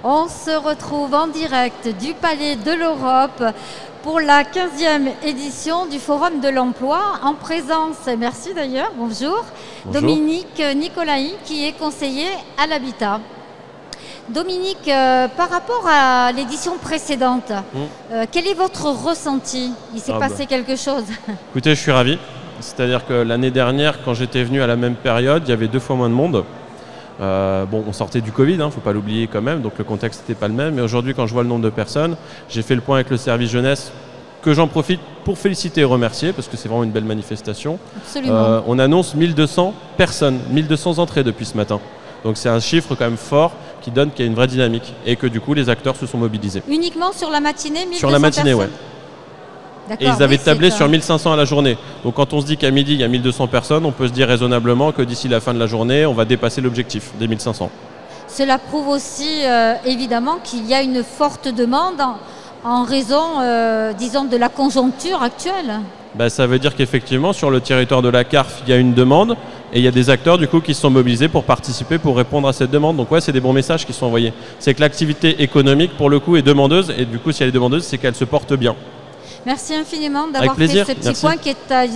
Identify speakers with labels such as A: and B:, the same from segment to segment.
A: On se retrouve en direct du Palais de l'Europe pour la 15e édition du Forum de l'Emploi, en présence, merci d'ailleurs, bonjour, Dominique Nicolaï, qui est conseiller à l'habitat. Dominique, par rapport à l'édition précédente, quel est votre ressenti? Il s'est passé quelque chose?
B: Écoutez, je suis ravi. C'est-à-dire que l'année dernière, quand j'étais venu à la même période, il y avait 2 fois moins de monde. Bon, on sortait du Covid, il ne faut pas l'oublier quand même, donc le contexte n'était pas le même. Mais aujourd'hui, quand je vois le nombre de personnes, j'ai fait le point avec le service jeunesse, que j'en profite pour féliciter et remercier, parce que c'est vraiment une belle manifestation.
A: Absolument.
B: On annonce 1200 personnes, 1200 entrées depuis ce matin. Donc c'est un chiffre quand même fort qui donne qu'il y a une vraie dynamique et que du coup les acteurs se sont mobilisés.
A: Uniquement sur la matinée, 1200
B: Sur la matinée, oui. Et ils avaient tablé sur 1500 à la journée. Donc quand on se dit qu'à midi, il y a 1200 personnes, on peut se dire raisonnablement que d'ici la fin de la journée, on va dépasser l'objectif des 1500.
A: Cela prouve aussi évidemment qu'il y a une forte demande en raison, disons, de la conjoncture actuelle.
B: Ça veut dire qu'effectivement, sur le territoire de la CARF, il y a une demande et il y a des acteurs du coup qui se sont mobilisés pour participer, pour répondre à cette demande. Donc ouais, c'est des bons messages qui sont envoyés. C'est que l'activité économique, pour le coup, est demandeuse et du coup, si elle est demandeuse, c'est qu'elle se porte bien.
A: Merci infiniment d'avoir fait ce petit point qui est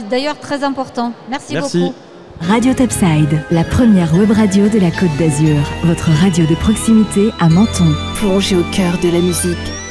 A: d'ailleurs très important. Merci beaucoup.
C: Radio Topside, la première web radio de la Côte d'Azur. Votre radio de proximité à Menton. Plongez au cœur de la musique.